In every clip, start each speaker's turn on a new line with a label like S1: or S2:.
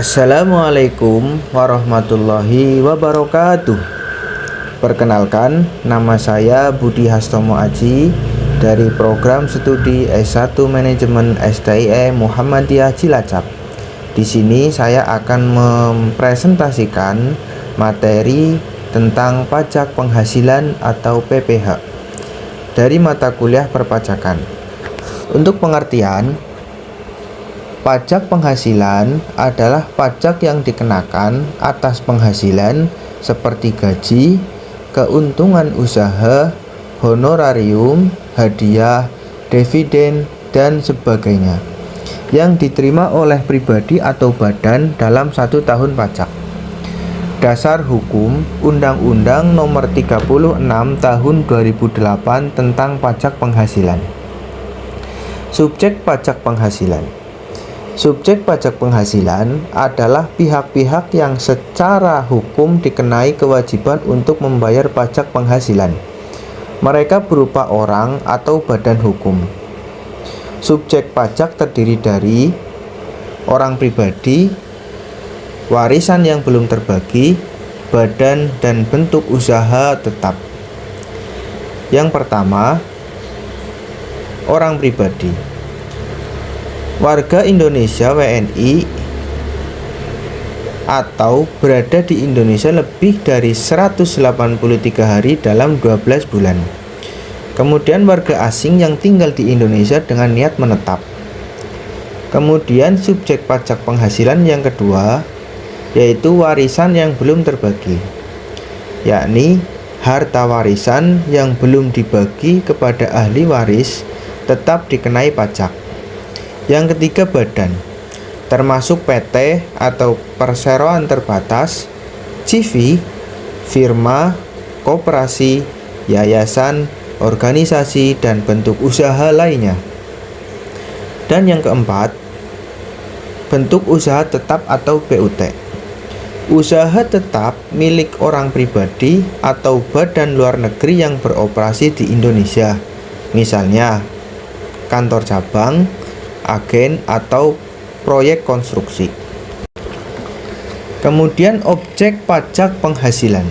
S1: Assalamualaikum warahmatullahi wabarakatuh. Perkenalkan, nama saya Budi Hastomo Aji dari program studi S1 Manajemen STIE Muhammadiyah Cilacap. Di sini saya akan mempresentasikan materi tentang pajak penghasilan atau PPH dari mata kuliah perpajakan. Untuk pengertian, pajak penghasilan adalah pajak yang dikenakan atas penghasilan seperti gaji, keuntungan usaha, honorarium, hadiah, dividen, dan sebagainya yang diterima oleh pribadi atau badan dalam 1 tahun pajak. Dasar hukum Undang-Undang Nomor 36 Tahun 2008 tentang pajak penghasilan. Subjek pajak penghasilan. Subjek pajak penghasilan adalah pihak-pihak yang secara hukum dikenai kewajiban untuk membayar pajak penghasilan. Mereka berupa orang atau badan hukum. Subjek pajak terdiri dari orang pribadi, warisan yang belum terbagi, badan dan bentuk usaha tetap. Yang pertama, orang pribadi. Warga Indonesia WNI atau berada di Indonesia lebih dari 183 hari dalam 12 bulan. Kemudian warga asing yang tinggal di Indonesia dengan niat menetap. Kemudian subjek pajak penghasilan yang kedua yaitu warisan yang belum terbagi, yakni harta warisan yang belum dibagi kepada ahli waris tetap dikenai pajak. Yang ketiga, badan, termasuk PT atau perseroan terbatas, CV, firma, koperasi, yayasan, organisasi, dan bentuk usaha lainnya. Dan yang keempat, bentuk usaha tetap atau BUT. Usaha tetap milik orang pribadi atau badan luar negeri yang beroperasi di Indonesia, misalnya kantor cabang, agen, atau proyek konstruksi. Kemudian objek pajak penghasilan.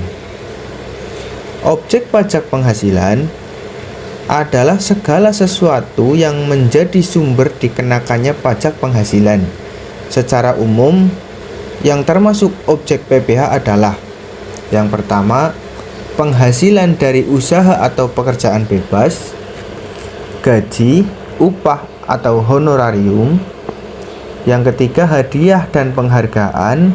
S1: Objek pajak penghasilan adalah segala sesuatu yang menjadi sumber dikenakannya pajak penghasilan. Secara umum, yang termasuk objek PPH adalah: yang pertama, penghasilan dari usaha atau pekerjaan bebas, gaji, upah atau honorarium. Yang ketiga, hadiah dan penghargaan.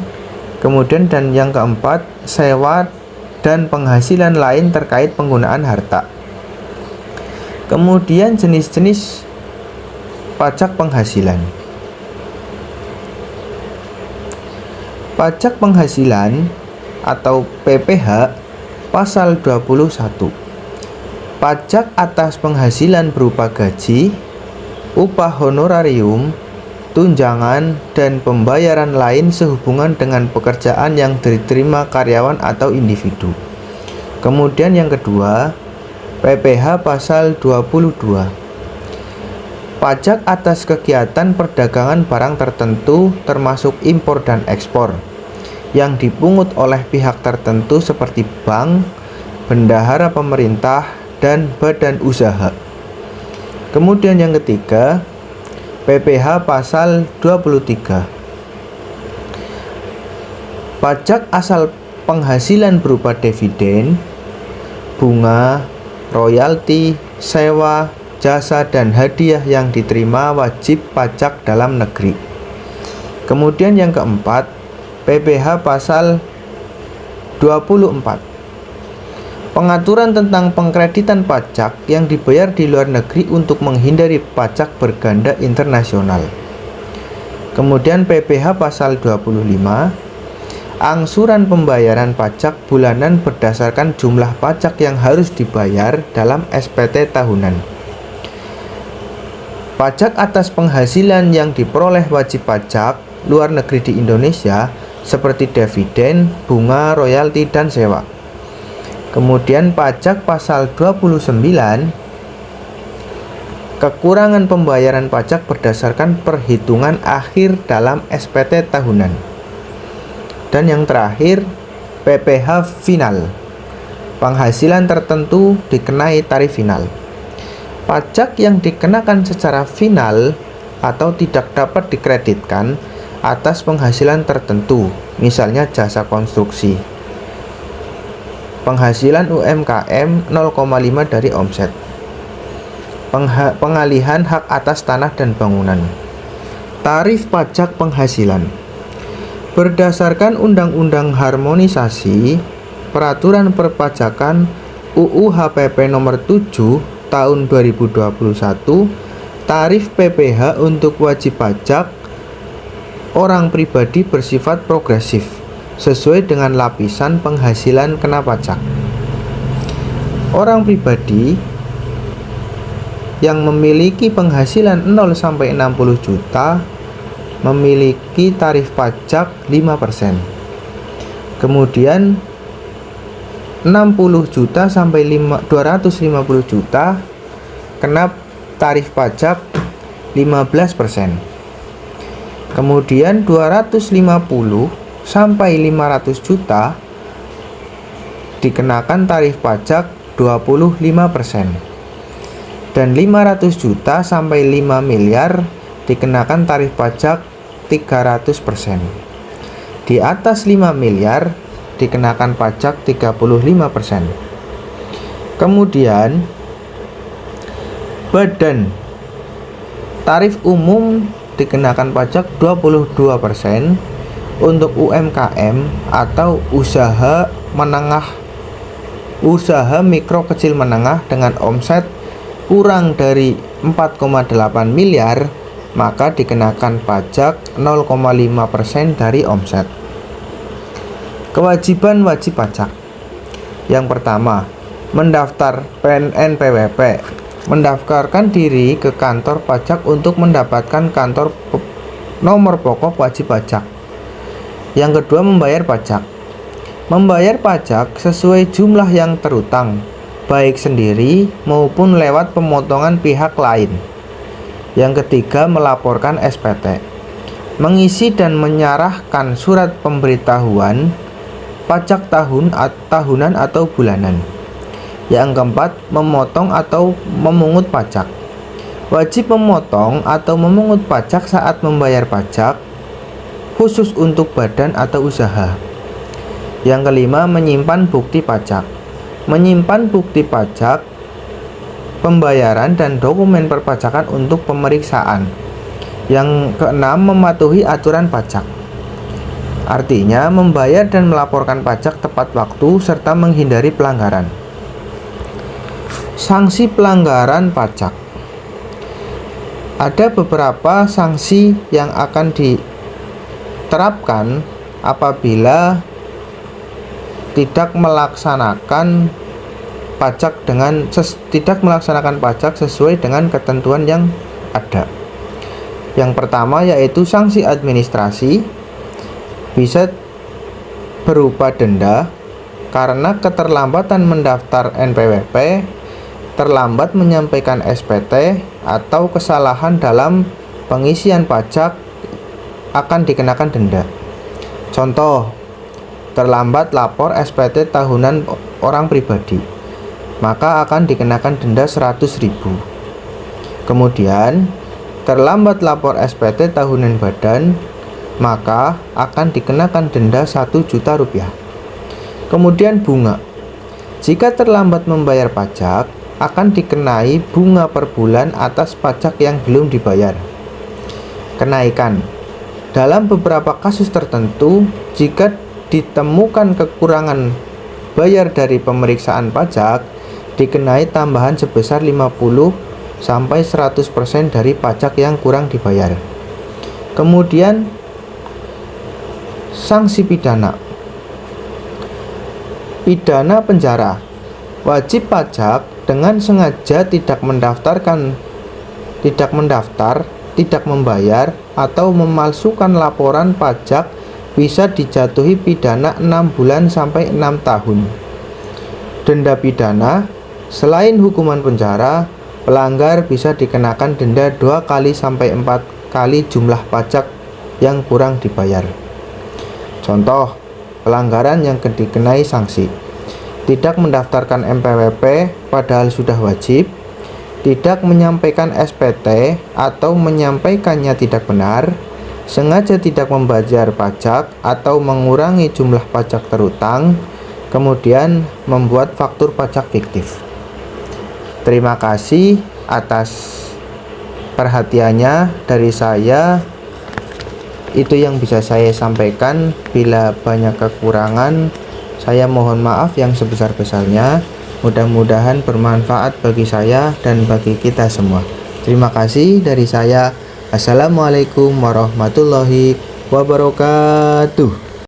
S1: Kemudian dan yang keempat, sewa dan penghasilan lain terkait penggunaan harta. Kemudian jenis-jenis pajak penghasilan. Pajak penghasilan atau PPH pasal 21. Pajak atas penghasilan berupa gaji, upah honorarium, tunjangan, dan pembayaran lain sehubungan dengan pekerjaan yang diterima karyawan atau individu. Kemudian yang kedua, PPH pasal 22. Pajak atas kegiatan perdagangan barang tertentu termasuk impor dan ekspor yang dipungut oleh pihak tertentu seperti bank, bendahara pemerintah, dan badan usaha. Kemudian yang ketiga, PPH pasal 23. Pajak asal penghasilan berupa dividen, bunga, royalti, sewa, jasa, dan hadiah yang diterima wajib pajak dalam negeri. Kemudian yang keempat, PPH pasal 24. Pengaturan tentang pengkreditan pajak yang dibayar di luar negeri untuk menghindari pajak berganda internasional. Kemudian PPH pasal 25. Angsuran pembayaran pajak bulanan berdasarkan jumlah pajak yang harus dibayar dalam SPT tahunan. Pajak atas penghasilan yang diperoleh wajib pajak luar negeri di Indonesia seperti dividen, bunga, royalti, dan sewa. Kemudian pajak pasal 29, kekurangan pembayaran pajak berdasarkan perhitungan akhir dalam SPT tahunan. Dan yang terakhir, PPh final. Penghasilan tertentu dikenai tarif final. Pajak yang dikenakan secara final atau tidak dapat dikreditkan atas penghasilan tertentu, misalnya jasa konstruksi. Penghasilan UMKM 0,5 dari omset. Pengalihan hak atas tanah dan bangunan. Tarif pajak penghasilan. Berdasarkan Undang-Undang Harmonisasi Peraturan Perpajakan UU HPP nomor 7 tahun 2021, tarif PPh untuk wajib pajak orang pribadi bersifat progresif sesuai dengan lapisan penghasilan kena pajak. Orang pribadi yang memiliki penghasilan 0 sampai 60 juta memiliki tarif pajak 5%. Kemudian 60 juta sampai 250 juta kena tarif pajak 15%. Kemudian 250 sampai 500 juta dikenakan tarif pajak 25%. Dan 500 juta sampai 5 miliar dikenakan tarif pajak 300%. Di atas 5 miliar dikenakan pajak 35%. Kemudian badan tarif umum dikenakan pajak 22% untuk UMKM atau usaha mikro kecil menengah dengan omset kurang dari 4,8 miliar, maka dikenakan pajak 0,5% dari omset. Kewajiban wajib pajak. Yang pertama, mendaftar NPWP. Mendaftarkan diri ke kantor pajak untuk mendapatkan nomor pokok wajib pajak. Yang kedua, membayar pajak. Membayar pajak sesuai jumlah yang terutang, baik sendiri maupun lewat pemotongan pihak lain. Yang ketiga, melaporkan SPT. Mengisi dan menyerahkan surat pemberitahuan pajak tahunan atau bulanan. Yang keempat, memotong atau memungut pajak. Wajib memotong atau memungut pajak saat membayar pajak, khusus untuk badan atau usaha. Yang kelima, menyimpan bukti pajak. Menyimpan bukti pajak, pembayaran dan dokumen perpajakan untuk pemeriksaan. Yang keenam, mematuhi aturan pajak. Artinya, membayar dan melaporkan pajak tepat waktu serta menghindari pelanggaran. Sanksi pelanggaran pajak. Ada beberapa sanksi yang akan diterapkan apabila tidak melaksanakan pajak sesuai dengan ketentuan yang ada. Yang pertama yaitu sanksi administrasi, bisa berupa denda karena keterlambatan mendaftar NPWP, terlambat menyampaikan SPT, atau kesalahan dalam pengisian pajak akan dikenakan denda. Contoh, terlambat lapor SPT tahunan orang pribadi, maka akan dikenakan denda 100.000. Kemudian, terlambat lapor SPT tahunan badan, maka akan dikenakan denda 1 juta rupiah. Kemudian bunga. Jika terlambat membayar pajak, akan dikenai bunga per bulan atas pajak yang belum dibayar. Kenaikan. Dalam beberapa kasus tertentu, jika ditemukan kekurangan bayar dari pemeriksaan pajak, dikenai tambahan sebesar 50 sampai 100% dari pajak yang kurang dibayar. Kemudian sanksi pidana. Pidana penjara. Wajib pajak dengan sengaja tidak mendaftar, tidak membayar, atau memalsukan laporan pajak bisa dijatuhi pidana 6 bulan sampai 6 tahun. Denda pidana. Selain hukuman penjara, pelanggar bisa dikenakan denda 2 kali sampai 4 kali jumlah pajak yang kurang dibayar. Contoh, pelanggaran yang dikenai sanksi: tidak mendaftarkan MPWP padahal sudah wajib, tidak menyampaikan SPT atau menyampaikannya tidak benar, sengaja tidak membayar pajak atau mengurangi jumlah pajak terutang, kemudian membuat faktur pajak fiktif. Terima kasih atas perhatiannya dari saya. Itu yang bisa saya sampaikan. Bila banyak kekurangan, saya mohon maaf yang sebesar-besarnya. Mudah-mudahan bermanfaat bagi saya dan bagi kita semua. Terima kasih dari saya. Assalamualaikum warahmatullahi wabarakatuh.